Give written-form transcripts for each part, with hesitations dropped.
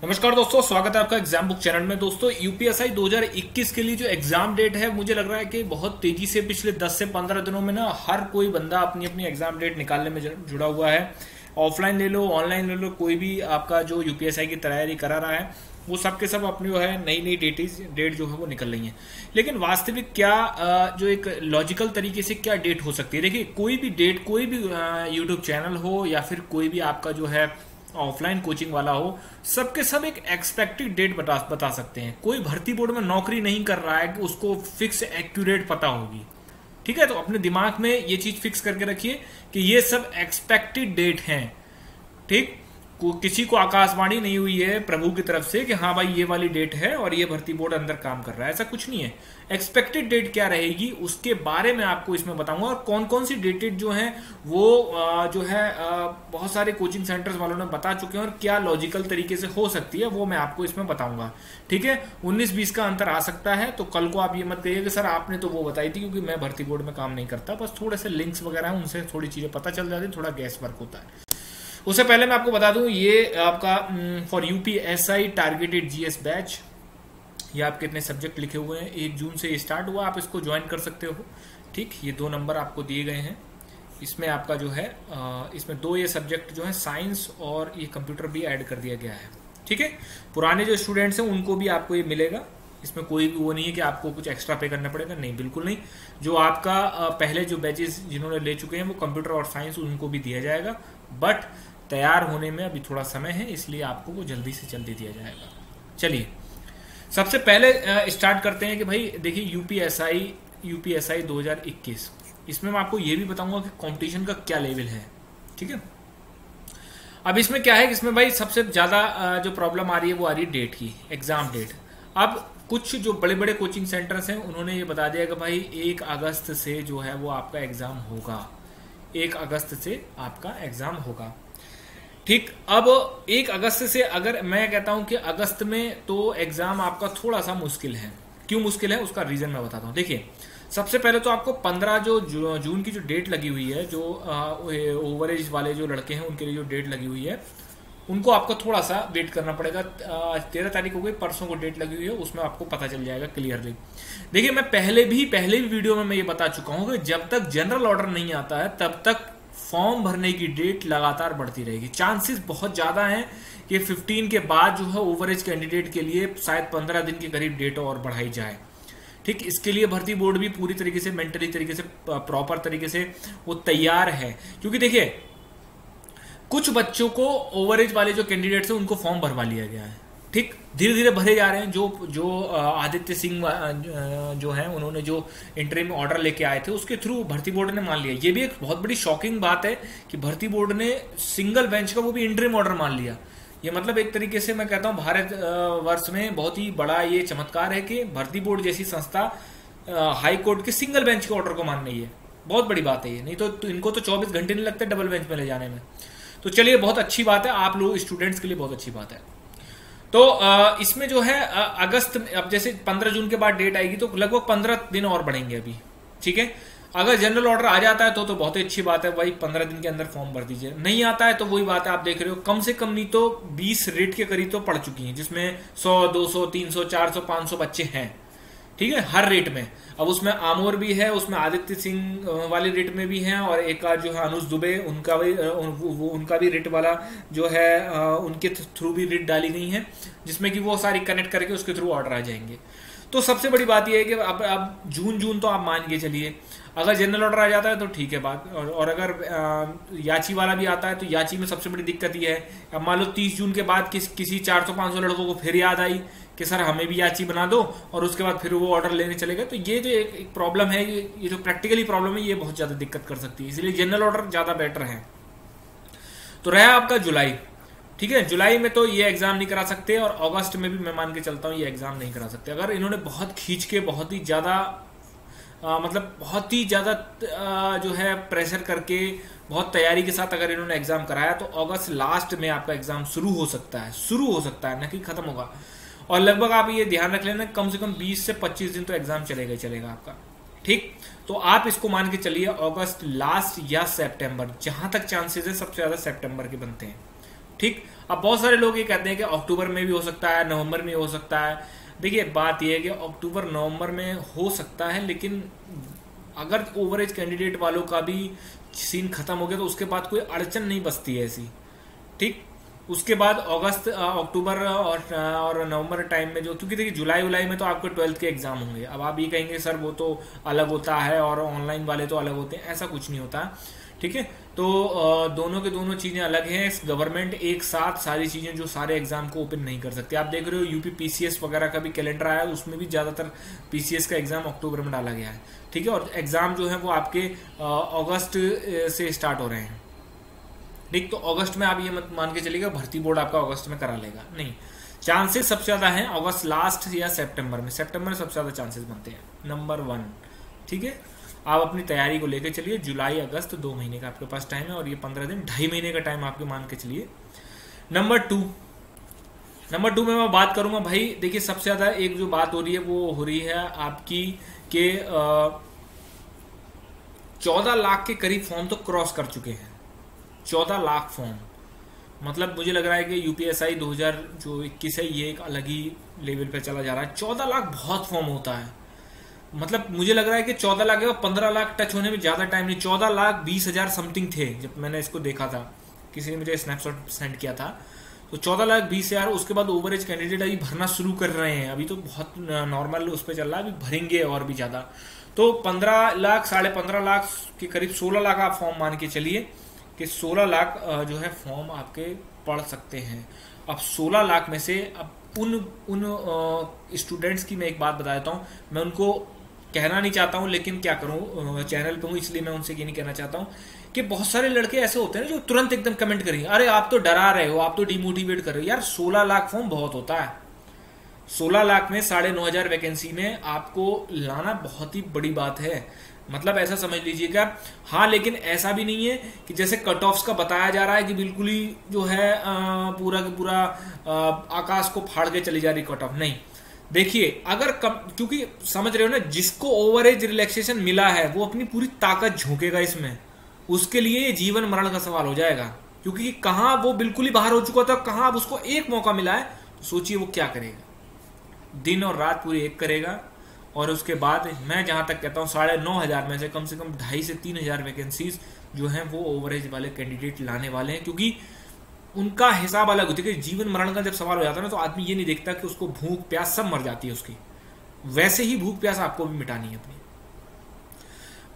नमस्कार दोस्तों, स्वागत है आपका एग्जाम बुक चैनल में। दोस्तों, यूपीएसआई 2021 के लिए जो एग्जाम डेट है, मुझे लग रहा है कि बहुत तेजी से पिछले 10 से 15 दिनों में ना हर कोई बंदा अपनी अपनी एग्जाम डेट निकालने में जुड़ा हुआ है। ऑफलाइन ले लो, ऑनलाइन ले लो, कोई भी आपका जो यूपीएसआई की तैयारी करा रहा है वो सब के सब अपनी जो है नई नई डेट जो है वो निकल रही है। लेकिन वास्तविक क्या जो एक लॉजिकल तरीके से क्या डेट हो सकती है? देखिए, कोई भी डेट, कोई भी यूट्यूब चैनल हो या फिर कोई भी आपका जो है ऑफलाइन कोचिंग वाला हो, सबके सब एक एक्सपेक्टेड डेट बता सकते हैं। कोई भर्ती बोर्ड में नौकरी नहीं कर रहा है कि उसको फिक्स एक्यूरेट पता होगी। ठीक है, तो अपने दिमाग में ये चीज फिक्स करके रखिए कि ये सब एक्सपेक्टेड डेट हैं। ठीक, किसी को आकाशवाणी नहीं हुई है प्रभु की तरफ से कि हाँ भाई ये वाली डेट है और ये भर्ती बोर्ड अंदर काम कर रहा है, ऐसा कुछ नहीं है। एक्सपेक्टेड डेट क्या रहेगी उसके बारे में आपको इसमें बताऊंगा, और कौन कौन सी डेटेड जो है वो जो है बहुत सारे कोचिंग सेंटर्स वालों ने बता चुके हैं और क्या लॉजिकल तरीके से हो सकती है वो मैं आपको इसमें बताऊंगा। ठीक है, 19-20 का अंतर आ सकता है, तो कल को आप ये मत कहिए कि सर आपने तो वो बताई थी, क्योंकि मैं भर्ती बोर्ड में काम नहीं करता। बस थोड़े से लिंक्स वगैरह हैं, उनसे थोड़ी चीजें पता चल जाती है, थोड़ा गैस वर्क होता है। उससे पहले मैं आपको बता दूं, ये आपका for UPSI targeted GS batch, ये आपके इतने सब्जेक्ट लिखे हुए हैं, 1 जून से स्टार्ट हुआ, आप इसको ज्वाइन कर सकते हो। ठीक, ये 2 नंबर आपको दिए गए हैं। इसमें आपका जो है इसमें 2 ये सब्जेक्ट जो है साइंस और ये कंप्यूटर भी ऐड कर दिया गया है। ठीक है, पुराने जो स्टूडेंट्स हैं उनको भी आपको ये मिलेगा। इसमें कोई भी वो नहीं है कि आपको कुछ एक्स्ट्रा पे करना पड़ेगा, नहीं, बिल्कुल नहीं। जो आपका पहले जो बैचेस जिन्होंने ले चुके हैं वो कंप्यूटर और साइंस, उनको भी दिया जाएगा, बट तैयार होने में अभी थोड़ा समय है, इसलिए आपको वो जल्दी से जल्दी दिया जाएगा। चलिए, सबसे पहले स्टार्ट करते हैं कि भाई देखिए यूपीएसआई 2021, इसमें मैं आपको ये भी बताऊंगा कि कंपटीशन का क्या लेवल है। ठीक है, अब इसमें क्या है कि इसमें भाई सबसे ज्यादा जो प्रॉब्लम आ रही है वो आ रही है डेट की, एग्जाम डेट। अब कुछ जो बड़े बड़े कोचिंग सेंटर्स हैं उन्होंने ये बता दिया कि भाई 1 अगस्त से जो है वो आपका एग्जाम होगा, 1 अगस्त से आपका एग्जाम होगा। ठीक, अब 1 अगस्त से अगर मैं कहता हूं कि अगस्त में तो एग्जाम आपका थोड़ा सा मुश्किल है। क्यों मुश्किल है उसका रीजन मैं बताता हूं। देखिए, सबसे पहले तो आपको 15 जो जून की जो डेट लगी हुई है, जो ओवरेज वाले जो लड़के हैं उनके लिए जो डेट लगी हुई है, उनको आपको थोड़ा सा वेट करना पड़ेगा। 13 तारीख हो गई, परसों को डेट लगी हुई है, उसमें आपको पता चल जाएगा क्लियरली। देखिए, मैं पहले भी वीडियो में मैं ये बता चुका हूं कि जब तक जनरल ऑर्डर नहीं आता है तब तक फॉर्म भरने की डेट लगातार बढ़ती रहेगी। चांसेस बहुत ज्यादा हैं कि 15 के बाद जो है ओवरेज कैंडिडेट के लिए शायद 15 दिन के करीब डेट और बढ़ाई जाए। ठीक, इसके लिए भर्ती बोर्ड भी पूरी तरीके से, मेंटली तरीके से, प्रॉपर तरीके से वो तैयार है। क्योंकि देखिए, कुछ बच्चों को ओवरेज वाले जो कैंडिडेट्स हैं उनको फॉर्म भरवा लिया गया है। ठीक, धीरे धीरे भरे जा रहे हैं। जो आदित्य सिंह जो है, उन्होंने जो इंटरिम ऑर्डर लेके आए थे उसके थ्रू भर्ती बोर्ड ने मान लिया। ये भी एक बहुत बड़ी शॉकिंग बात है कि भर्ती बोर्ड ने सिंगल बेंच का वो भी इंटरिम ऑर्डर मान लिया। ये मतलब एक तरीके से मैं कहता हूं भारत वर्ष में बहुत ही बड़ा ये चमत्कार है कि भर्ती बोर्ड जैसी संस्था हाई कोर्ट के सिंगल बेंच के ऑर्डर को मान रही है। बहुत बड़ी बात है ये, नहीं तो इनको तो 24 घंटे नहीं लगते डबल बेंच में ले जाने में। तो चलिए, बहुत अच्छी बात है, आप लोग स्टूडेंट्स के लिए बहुत अच्छी बात है। तो इसमें जो है अगस्त, अब जैसे 15 जून के बाद डेट आएगी तो लगभग 15 दिन और बढ़ेंगे अभी। ठीक है, अगर जनरल ऑर्डर आ जाता है तो बहुत ही अच्छी बात है भाई, 15 दिन के अंदर फॉर्म भर दीजिए। नहीं आता है तो वही बात है, आप देख रहे हो कम से कम नहीं तो 20 रेट के करीब तो पड़ चुकी हैं, जिसमें 100, 200, 300, 400, 500 बच्चे हैं। ठीक है, हर रेट में। अब उसमें आमोर भी है, उसमें आदित्य सिंह वाली रेट में भी हैं, और एक जो है अनुज दुबे, उनका भी रेट वाला जो है उनके थ्रू भी रेट डाली गई है, जिसमें कि वो सारी कनेक्ट करके उसके थ्रू ऑर्डर आ जाएंगे। तो सबसे बड़ी बात यह है कि अब जून तो आप मान के चलिए, अगर जनरल ऑर्डर आ जाता है तो ठीक है बात, और अगर याची वाला भी आता है तो याची में सबसे बड़ी दिक्कत यह है, अब मान लो 30 जून के बाद किसी 400-500 लड़कों को फिर याद आई कि सर हमें भी याची बना दो, और उसके बाद फिर वो ऑर्डर लेने चले गए। तो ये जो एक प्रॉब्लम है, ये जो प्रैक्टिकली प्रॉब्लम है, ये बहुत ज्यादा दिक्कत कर सकती है, इसलिए जनरल ऑर्डर ज्यादा बेटर है। तो रहा आपका जुलाई। ठीक है, जुलाई में तो ये एग्जाम नहीं करा सकते, और अगस्त में भी मैं मान के चलता हूँ ये एग्जाम नहीं करा सकते। अगर इन्होंने बहुत खींच के, बहुत ही ज्यादा मतलब बहुत ही ज्यादा जो है प्रेशर करके, बहुत तैयारी के साथ अगर इन्होंने एग्जाम कराया तो अगस्त लास्ट में आपका एग्जाम शुरू हो सकता है, न कि खत्म होगा। और लगभग आप ये ध्यान रख लेना, कम से कम 20 से 25 दिन तो एग्जाम चलेगा ही चलेगा आपका। ठीक, तो आप इसको मान के चलिए अगस्त लास्ट या सितंबर, जहां तक चांसेस है सबसे ज्यादा सितंबर के बनते हैं। ठीक। अब बहुत सारे लोग ये कहते हैं कि अक्टूबर में भी हो सकता है, नवंबर में हो सकता है। देखिए बात यह है कि अक्टूबर नवंबर में हो सकता है, लेकिन अगर ओवरेज कैंडिडेट वालों का भी सीन खत्म हो गया तो उसके बाद कोई अड़चन नहीं बचती है ऐसी, ठीक। उसके बाद अगस्त, अक्टूबर और नवंबर टाइम में जो, क्योंकि देखिए जुलाई उलाई में तो आपको 12th के एग्जाम होंगे। अब आप ये कहेंगे सर वो तो अलग होता है और ऑनलाइन वाले तो अलग होते हैं, ऐसा कुछ नहीं होता, ठीक है। तो दोनों के दोनों चीज़ें अलग हैं। गवर्नमेंट एक साथ सारी चीज़ें जो सारे एग्जाम को ओपन नहीं कर सकती। आप देख रहे हो यूपी पीसीएस वगैरह का भी कैलेंडर आया है, उसमें भी ज़्यादातर पीसीएस का एग्जाम अक्टूबर में डाला गया है, ठीक है। और एग्जाम जो है वो आपके अगस्त से स्टार्ट हो रहे हैं, ठीक। तो अगस्त में आप ये मत मान के चलिएगा भर्ती बोर्ड आपका अगस्त में करा लेगा, नहीं। चांसेस सबसे ज़्यादा हैं अगस्त लास्ट या सितंबर में। सितंबर में सबसे ज़्यादा चांसेस बनते हैं, नंबर 1, ठीक है। आप अपनी तैयारी को लेकर चलिए। जुलाई अगस्त 2 महीने का आपके पास टाइम है, और ये 15 दिन 2.5 महीने का टाइम आपके मान के चलिए। नंबर 2 में मैं बात करूंगा भाई। देखिए सबसे ज़्यादा एक जो बात हो रही है वो हो रही है आपकी के 14 लाख के करीब फॉर्म तो क्रॉस कर चुके हैं। 14 लाख फॉर्म, मतलब मुझे लग रहा है कि यूपीएसआई 2021 है, ये एक अलग ही लेवल पे चला जा रहा है। 14 लाख बहुत फॉर्म होता है, मतलब मुझे लग रहा है कि 14 लाख या 15 लाख टच होने में ज़्यादा टाइम नहीं। 14 लाख 20,000 समथिंग थे जब मैंने इसको देखा था, किसी ने मुझे स्नैपशॉट सेंड किया था। तो 14 लाख 20,000, उसके बाद ओवरेज कैंडिडेट अभी भरना शुरू कर रहे हैं, अभी तो बहुत नॉर्मल उस पर चल रहा है, अभी भरेंगे और भी ज़्यादा। तो 15 लाख 15.5 लाख के करीब 16 लाख आप फॉर्म मान के चलिए कि 16 लाख जो है फॉर्म आपके पढ़ सकते हैं। अब 16 लाख में से अब उन स्टूडेंट्स की मैं एक बात बता देता हूँ, मैं उनको कहना नहीं चाहता हूँ, लेकिन क्या करूँ, चैनल पे हूँ इसलिए मैं उनसे ये नहीं कहना चाहता हूँ कि बहुत सारे लड़के ऐसे होते हैं ना जो तुरंत एकदम कमेंट करेंगे, अरे आप तो डरा रहे हो, आप तो डिमोटिवेट कर रहे हो। यार 16 लाख फॉर्म बहुत होता है। 16 लाख में 9,500 वैकेंसी में आपको लाना बहुत ही बड़ी बात है, मतलब ऐसा समझ लीजिएगा। हाँ, लेकिन ऐसा भी नहीं है कि जैसे कट ऑफ्स का बताया जा रहा है कि बिल्कुल ही जो है पूरा का पूरा आकाश को फाड़ के चली जा रही कट ऑफ, नहीं। देखिए अगर क्योंकि समझ रहे हो ना, जिसको ओवरेज रिलैक्सेशन मिला है वो अपनी पूरी ताकत झोंकेगा इसमें, उसके लिए ये जीवन मरण का सवाल हो जाएगा। क्योंकि कहाँ वो बिल्कुल ही बाहर हो चुका था, कहाँ अब उसको एक मौका मिला है, तो सोचिए वो क्या करेगा, दिन और रात पूरी एक करेगा। और उसके बाद मैं जहां तक कहता हूँ 9,500 में से कम 2,500 से 3,000 वैकेंसीज जो हैं वो ओवरेज वाले कैंडिडेट लाने वाले हैं, क्योंकि उनका हिसाब अलग होता है कि जीवन मरण का जब सवाल हो जाता है ना, तो आदमी ये नहीं देखता कि उसको भूख प्यास सब मर जाती है उसकी, वैसे ही भूख प्यास आपको भी मिटानी है अपनी।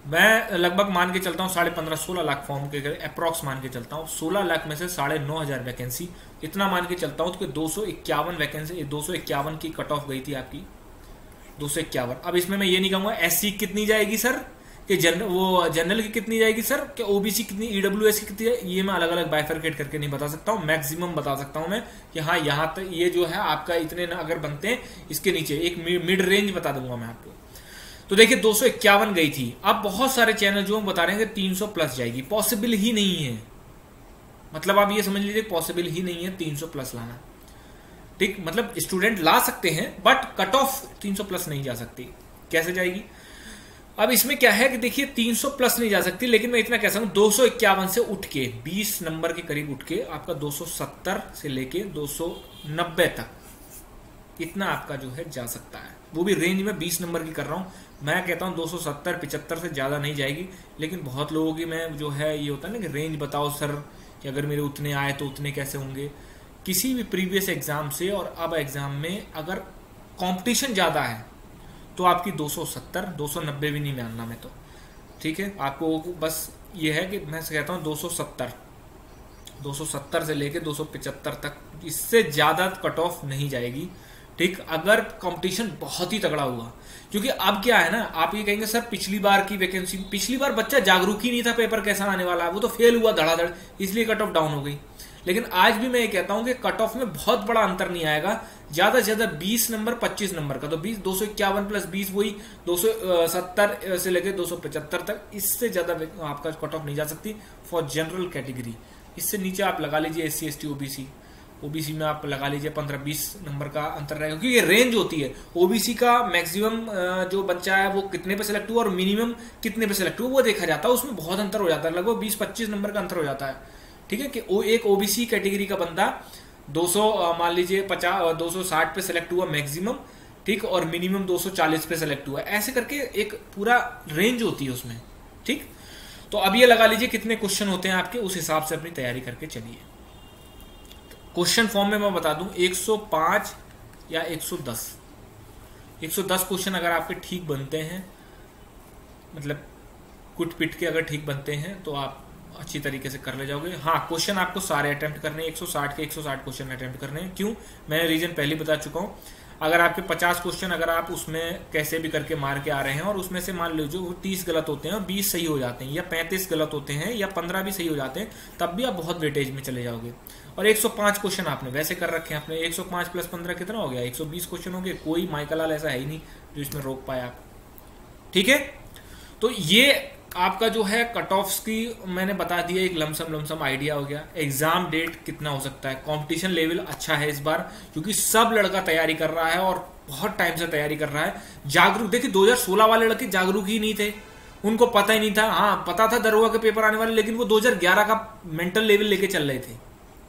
मैं लगभग मान के चलता हूँ 15.5-16 लाख फॉर्म के अप्रॉक्स मान के चलता हूँ। 16 लाख में से 9,500 वैकेंसी, इतना मान के चलता हूँ कि 251 वैकेंसी, 251 की कट ऑफ गई थी आपकी, 251। अब इसमें मैं ये नहीं कहूँगा एससी कितनी जाएगी सर, कि जनरल की कितनी जाएगी सर, कि ओबीसी कितनी, ईडब्ल्यूएस की कितनी है, ये मैं अलग अलग बाइफरकेट करके नहीं बता सकता हूँ। मैक्सिमम बता सकता हूँ मैं कि हाँ यहाँ तक ये जो है आपका इतने अगर बनते हैं, इसके नीचे एक मिड रेंज बता दूंगा मैं आपको। तो देखिए 251 गई थी। अब बहुत सारे चैनल जो हम बता रहे हैं कि 300 प्लस जाएगी, पॉसिबल ही नहीं है। मतलब आप ये समझ लीजिए पॉसिबल ही नहीं है 300 प्लस लाना, ठीक। मतलब स्टूडेंट ला सकते हैं बट कट ऑफ 300 प्लस नहीं जा सकती। कैसे जाएगी? अब इसमें क्या है कि देखिए 300 प्लस नहीं जा सकती, लेकिन मैं इतना कह सकता हूं 251 से उठ के 20 नंबर के करीब उठ के आपका 270 से लेके 290 तक इतना आपका जो है जा सकता है। वो भी रेंज में 20 नंबर की कर रहा हूं। मैं कहता हूं 270-75 से ज्यादा नहीं जाएगी, लेकिन बहुत लोगों की मैं जो है ये होता है ना कि रेंज बताओ सर कि अगर मेरे उतने आए तो उतने कैसे होंगे। किसी भी प्रीवियस एग्जाम से और अब एग्जाम में अगर कंपटीशन ज्यादा है तो आपकी 270, 290 भी नहीं मानना मैं तो, ठीक है। आपको बस ये है कि मैं कहता हूँ 270 से लेके 275 तक, इससे ज्यादा कट ऑफ नहीं जाएगी, ठीक। अगर कंपटीशन बहुत ही तगड़ा हुआ, क्योंकि अब क्या है ना, आप ये कहेंगे सर पिछली बार की वैकेंसी, पिछली बार बच्चा जागरूक ही नहीं था पेपर कैसा आने वाला है, वो तो फेल हुआ धड़ाधड़, इसलिए कट ऑफ डाउन हो गई। लेकिन आज भी मैं ये कहता हूं कि कट ऑफ में बहुत बड़ा अंतर नहीं आएगा, ज्यादा से ज्यादा 20 नंबर 25 नंबर का, तो 251 प्लस 20 वही 270 से लेकर 275 तक, इससे ज्यादा आपका कट ऑफ नहीं जा सकती फॉर जनरल कैटेगरी। इससे नीचे आप लगा लीजिए SC ST ओबीसी में आप लगा लीजिए 15-20 नंबर का अंतर रहेगा, क्योंकि ये रेंज होती है। ओबीसी का मैक्सिमम जो बच्चा है वो कितने पे सेलेक्ट हुआ और मिनिमम कितने पे सेलेक्ट हुआ वो देखा जाता है, उसमें बहुत अंतर हो जाता है, लगभग 20-25 नंबर का अंतर हो जाता है, ठीक है, कि वो एक ओबीसी कैटेगरी का बंदा 200 मान लीजिए 50 260 पे सेलेक्ट हुआ मैक्सिमम, ठीक, और मिनिमम 240 पे सेलेक्ट हुआ, ऐसे करके एक पूरा रेंज होती है उसमें, ठीक। तो अब ये लगा लीजिए कितने क्वेश्चन होते हैं आपके, उस हिसाब से अपनी तैयारी करके चलिए। क्वेश्चन फॉर्म में मैं बता दूं 105 या 110 क्वेश्चन अगर आपके ठीक बनते हैं, मतलब कुट पिट के अगर ठीक बनते हैं तो आप अच्छी तरीके से कर ले जाओगे। हाँ, क्वेश्चन आपको सारे अटेम्प्ट करने हैं, 160 के 160 क्वेश्चन अटेम्प्ट करने हैं। क्यों, मैंने रीजन पहले बता चुका हूँ। अगर आपके 50 क्वेश्चन अगर आप उसमें कैसे भी करके मार के आ रहे हैं और उसमें से मान लीजिए वो 30 गलत होते हैं और 20 सही हो जाते हैं, या 35 गलत होते हैं या 15 भी सही हो जाते हैं, तब भी आप बहुत वेटेज में चले जाओगे। और 105 क्वेश्चन आपने वैसे कर रखे हैं, आपने 105 प्लस 15 कितना हो गया, 120 क्वेश्चन हो गए। कोई माइकलाल ऐसा है ही नहीं जो इसमें रोक पाए आप, ठीक है। तो ये आपका जो है कट ऑफ्स की मैंने बता दिया, एक लमसम आइडिया हो गया। एग्जाम डेट कितना हो सकता है, कंपटीशन लेवल अच्छा है इस बार, क्योंकि सब लड़का तैयारी कर रहा है और बहुत टाइम से तैयारी कर रहा है। जागरूक, देखिए 2016 वाले लड़के जागरूक ही नहीं थे, उनको पता ही नहीं था। हाँ, पता था दरोगा के पेपर आने वाले, लेकिन वो 2011 का मेंटल लेवल लेके चल रहे थे,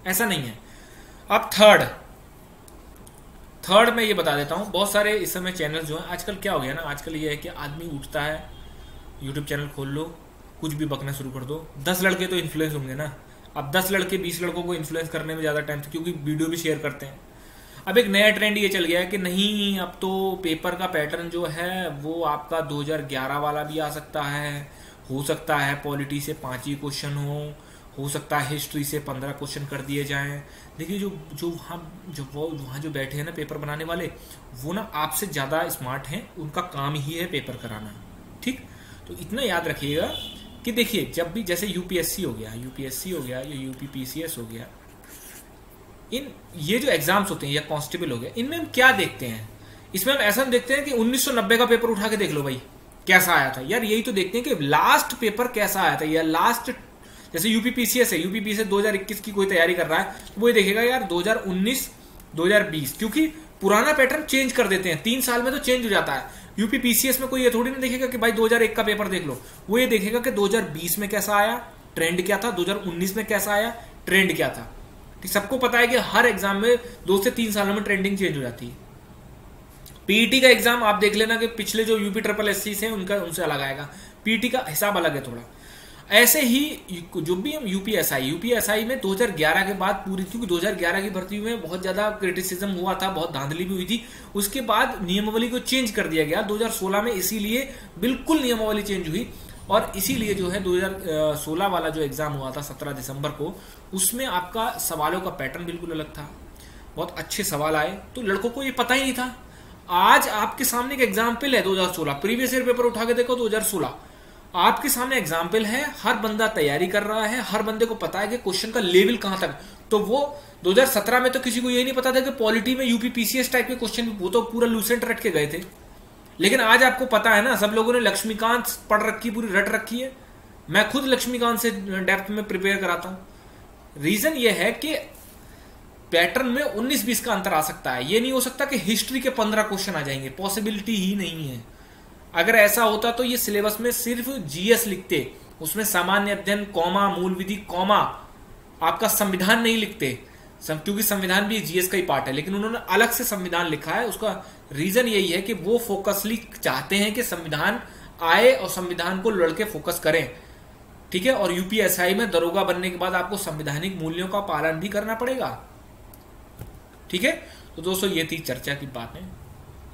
ऐसा नहीं है। अब थर्ड में ये बता देता हूं, बहुत सारे इस समय चैनल जो है आजकल क्या हो गया ना, आजकल ये है कि आदमी उठता है, यूट्यूब चैनल खोल लो, कुछ भी बकना शुरू कर दो। 10 लड़के तो इन्फ्लुएंस होंगे ना, अब 10 लड़के 20 लड़कों को इन्फ्लुएंस करने में ज़्यादा टाइम था, क्योंकि वीडियो भी शेयर करते हैं। अब एक नया ट्रेंड ये चल गया है कि नहीं, अब तो पेपर का पैटर्न जो है वो आपका 2011 वाला भी आ सकता है, हो सकता है पॉलिटी से 5 ही क्वेश्चन हो सकता है हिस्ट्री से 15 क्वेश्चन कर दिए जाएं। देखिए जो वहाँ जो बैठे हैं ना पेपर बनाने वाले, वो ना आपसे ज़्यादा स्मार्ट हैं, उनका काम ही है पेपर कराना, ठीक। तो इतना याद रखिएगा कि देखिए जब भी जैसे यूपीएससी हो गया या यूपीपीसीएस हो गया, इन ये जो एग्जाम्स होते हैं या कांस्टेबल हो गया, इनमें हम क्या देखते हैं, इसमें हम ऐसा देखते हैं कि 1990 का पेपर उठा के देख लो भाई कैसा आया था यार, यही तो देखते हैं कि लास्ट पेपर कैसा आया था, या लास्ट जैसे यूपीपीसीएस है, यूपीपीसीएस 2021 की कोई तैयारी कर रहा है तो वो ये देखेगा यार 2019 2020, क्योंकि पुराना पैटर्न चेंज कर देते हैं, 3 साल में तो चेंज हो जाता है। यूपीपीसीएस में कोई ये थोड़ी ना देखेगा कि भाई 2001 का पेपर देख लो, वो ये देखेगा कि 2020 में कैसा आया, ट्रेंड क्या था, 2019 में कैसा आया, ट्रेंड क्या था। सबको पता है कि हर एग्जाम में 2 से 3 सालों में ट्रेंडिंग चेंज हो जाती है। पीईटी का एग्जाम आप देख लेना कि पिछले जो यूपी ट्रिपल एससी से उनका उनसे अलग आएगा, पीईटी का हिसाब अलग है थोड़ा। ऐसे ही जो भी हम यूपीएसआई में 2011 के बाद पूरी, क्योंकि 2011 की भर्ती में बहुत ज्यादा क्रिटिसिज्म हुआ था, बहुत धांधली भी हुई थी, उसके बाद नियमावली को चेंज कर दिया गया 2016 में, इसीलिए बिल्कुल नियमावली चेंज हुई। और इसीलिए जो है 2016 वाला जो एग्जाम हुआ था 17 दिसंबर को, उसमें आपका सवालों का पैटर्न बिल्कुल अलग था, बहुत अच्छे सवाल आए, तो लड़कों को ये पता ही नहीं था। आज आपके सामने एक एग्जाम्पल है 2016, प्रीवियस ईयर पेपर उठा के देखो 2016, आपके सामने एग्जाम्पल है, हर बंदा तैयारी कर रहा है, हर बंदे को पता है कि क्वेश्चन का लेवल कहां तक। तो वो 2017 में तो किसी को ये नहीं पता था कि पॉलिटी में यूपीपीसीएस टाइप के क्वेश्चन, वो तो पूरा लूसेंट रट के गए थे। लेकिन आज आपको पता है ना, सब लोगों ने लक्ष्मीकांत पढ़ रखी, पूरी रट रखी है। मैं खुद लक्ष्मीकांत से डेप्थ में प्रिपेयर कराता हूं। रीजन ये है कि पैटर्न में 19-20 का अंतर आ सकता है, ये नहीं हो सकता कि हिस्ट्री के 15 क्वेश्चन आ जाएंगे, पॉसिबिलिटी ही नहीं है। अगर ऐसा होता तो ये सिलेबस में सिर्फ जीएस लिखते, उसमें सामान्य अध्ययन कॉमा मूल विधि कॉमा आपका संविधान नहीं लिखते, क्योंकि संविधान भी जीएस का ही पार्ट है, लेकिन उन्होंने अलग से संविधान लिखा है। उसका रीजन यही है कि वो फोकसली चाहते हैं कि संविधान आए और संविधान को लड़के फोकस करें, ठीक है। और यूपीएसआई में दरोगा बनने के बाद आपको संवैधानिक मूल्यों का पालन भी करना पड़ेगा, ठीक है। तो दोस्तों ये थी चर्चा की बातें,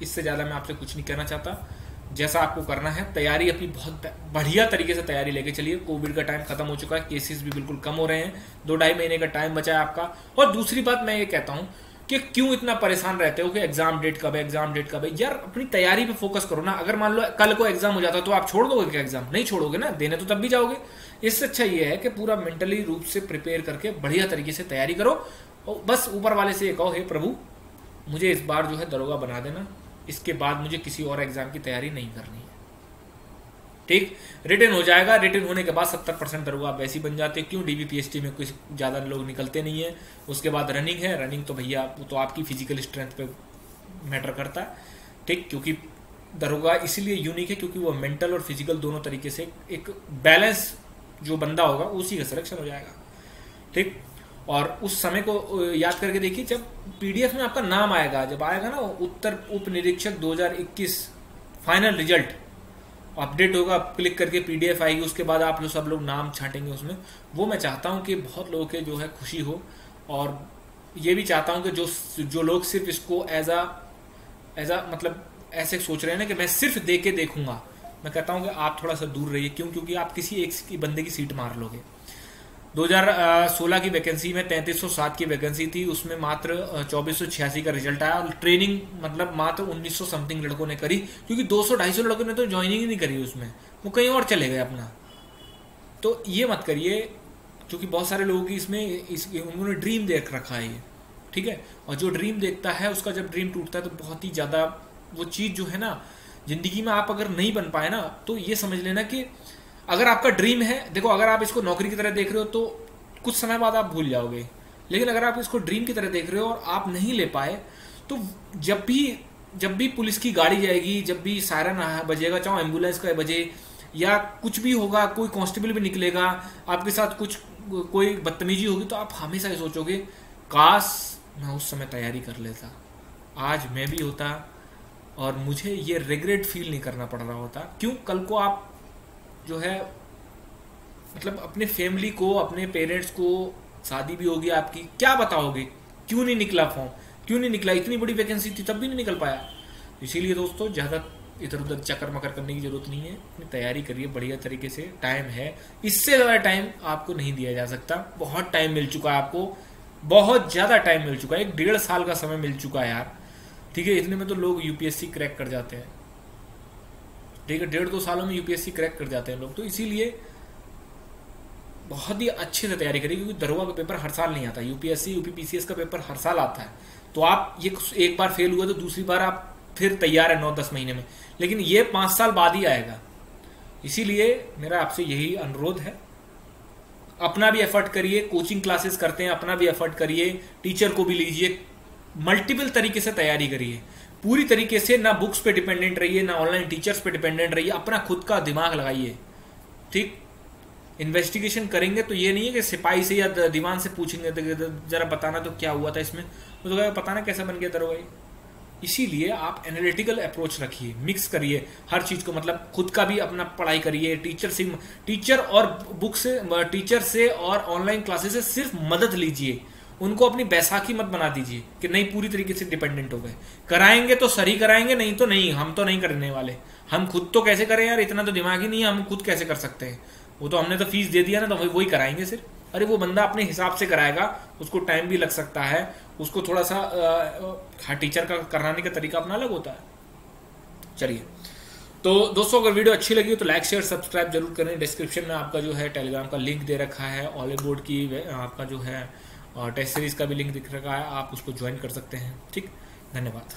इससे ज्यादा मैं आपसे कुछ नहीं कहना चाहता। जैसा आपको करना है, तैयारी अपनी बहुत बढ़िया तरीके से तैयारी लेके चलिए। कोविड का टाइम खत्म हो चुका है, केसेस भी बिल्कुल कम हो रहे हैं, 2-2.5 महीने का टाइम बचा है आपका। और दूसरी बात मैं ये कहता हूं कि क्यों इतना परेशान रहते हो कि एग्जाम डेट कब है, यार अपनी तैयारी पे फोकस करो ना। अगर मान लो कल को एग्जाम हो जाता तो आप छोड़ दोगे क्या एग्जाम? नहीं छोड़ोगे ना, देने तो तब भी जाओगे। इससे अच्छा ये है कि पूरा मेंटली रूप से प्रिपेयर करके बढ़िया तरीके से तैयारी करो, और बस ऊपर वाले से ये कहो, हे प्रभु मुझे इस बार जो है दरोगा बना देना, इसके बाद मुझे किसी और एग्जाम की तैयारी नहीं करनी है, ठीक। रिटर्न हो जाएगा, रिटर्न होने के बाद 70% दरोगा आप वैसे ही बन जाते हैं। क्यों? डीबीपीएसटी में कुछ ज्यादा लोग निकलते नहीं है। उसके बाद रनिंग है, रनिंग तो भैया तो आपकी फिजिकल स्ट्रेंथ पे मैटर करता है, ठीक। क्योंकि दरोगा इसीलिए यूनिक है क्योंकि वो मेंटल और फिजिकल दोनों तरीके से एक बैलेंस जो बंदा होगा उसी का सिलेक्शन हो जाएगा। ठीक। और उस समय को याद करके देखिए, जब पीडीएफ में आपका नाम आएगा, जब आएगा ना उत्तर उप निरीक्षक 2021 फाइनल रिजल्ट अपडेट होगा, क्लिक करके पीडीएफ आएगी, उसके बाद आप लोग सब लोग नाम छांटेंगे उसमें। वो मैं चाहता हूं कि बहुत लोगों के जो है खुशी हो, और ये भी चाहता हूं कि जो लोग सिर्फ इसको एज अ मतलब ऐसे सोच रहे हैं ना कि मैं सिर्फ दे के देखूंगा, मैं कहता हूं कि आप थोड़ा सा दूर रहिए। क्यों? क्योंकि आप किसी एक बंदे की सीट मार लोगे। 2016 की वैकेंसी में 3307 की वैकेंसी थी, उसमें मात्र 2486 का रिजल्ट आया, और ट्रेनिंग मतलब मात्र 1900 समथिंग लड़कों ने करी, क्योंकि 200-250 लड़कों ने तो ज्वाइनिंग ही नहीं करी उसमें, वो कहीं और चले गए अपना। तो ये मत करिए, क्योंकि बहुत सारे लोगों की इसमें उन्होंने ड्रीम देख रखा है ये, ठीक है। और जो ड्रीम देखता है उसका जब ड्रीम टूटता है तो बहुत ही ज़्यादा वो चीज़ जो है ना जिंदगी में, आप अगर नहीं बन पाए ना, तो ये समझ लेना कि अगर आपका ड्रीम है, देखो अगर आप इसको नौकरी की तरह देख रहे हो तो कुछ समय बाद आप भूल जाओगे, लेकिन अगर आप इसको ड्रीम की तरह देख रहे हो और आप नहीं ले पाए, तो जब भी पुलिस की गाड़ी जाएगी, जब भी सायरन बजेगा, चाहे एम्बुलेंस का बजे या कुछ भी होगा, कोई कांस्टेबल भी निकलेगा, आपके साथ कोई बदतमीजी होगी, तो आप हमेशा ये सोचोगे काश मैं उस समय तैयारी कर लेता, आज मैं भी होता और मुझे ये रिग्रेट फील नहीं करना पड़ रहा होता। क्यों? कल को आप जो है मतलब अपने फैमिली को, अपने पेरेंट्स को, शादी भी होगी आपकी, क्या बताओगे? क्यों नहीं निकला फॉर्म, क्यों नहीं निकला? इतनी बड़ी वैकेंसी थी तब भी नहीं निकल पाया। इसीलिए दोस्तों ज़्यादा इधर उधर चक्कर मकर करने की जरूरत नहीं है, अपनी तैयारी करिए बढ़िया तरीके से, टाइम है, इससे ज़्यादा टाइम आपको नहीं दिया जा सकता। बहुत टाइम मिल चुका है आपको, बहुत ज़्यादा टाइम मिल चुका है, 1.5 साल का समय मिल चुका है यार, ठीक है। इतने में तो लोग यूपीएससी क्रैक कर जाते हैं, ठीक है, 1.5-2 सालों में यूपीएससी क्रैक कर जाते हैं लोग। तो इसीलिए बहुत ही अच्छे से तैयारी करिए, क्योंकि दरोगा का पेपर हर साल नहीं आता, यूपीएससी यूपीपीसीएस का पेपर हर साल आता है। तो आप ये एक बार फेल हुआ तो दूसरी बार आप फिर तैयार है 9-10 महीने में, लेकिन ये 5 साल बाद ही आएगा। इसीलिए मेरा आपसे यही अनुरोध है, अपना भी एफर्ट करिए, कोचिंग क्लासेस करते हैं, अपना भी एफर्ट करिए, टीचर को भी लीजिए, मल्टीपल तरीके से तैयारी करिए, पूरी तरीके से, ना बुक्स पे डिपेंडेंट रहिए, ना ऑनलाइन टीचर्स पे डिपेंडेंट रहिए, अपना खुद का दिमाग लगाइए, ठीक। इन्वेस्टिगेशन करेंगे तो ये नहीं है कि सिपाही से या दीवान से पूछेंगे जरा बताना तो क्या हुआ था इसमें, वो तो बताना कैसा बन गया दरोगा। इसीलिए आप एनालिटिकल अप्रोच रखिए, मिक्स करिए हर चीज को, मतलब खुद का भी अपना पढ़ाई करिए, टीचर और बुक से, टीचर से और ऑनलाइन क्लासेस से सिर्फ मदद लीजिए, उनको अपनी बैसाखी मत बना दीजिए कि नहीं पूरी तरीके से डिपेंडेंट हो गए। कराएंगे तो सही कराएंगे, नहीं तो नहीं, हम तो नहीं करने वाले। हम खुद तो कैसे करें यार, इतना तो दिमाग ही नहीं है, हम खुद कैसे कर सकते हैं? वो तो हमने तो फीस दे दिया ना, तो वही कराएंगे सिर्फ। अरे वो बंदा अपने हिसाब से कराएगा, उसको टाइम भी लग सकता है, उसको थोड़ा सा हर टीचर का कराने का तरीका अपना अलग होता है। चलिए, तो दोस्तों अगर वीडियो अच्छी लगी हो तो लाइक शेयर सब्सक्राइब जरूर करें। डिस्क्रिप्शन में आपका जो है टेलीग्राम का लिंक दे रखा है, ऑल बोर्ड की आपका जो है टेस्ट सीरीज का भी लिंक दिख रखा है, आप उसको ज्वाइन कर सकते हैं, ठीक। धन्यवाद।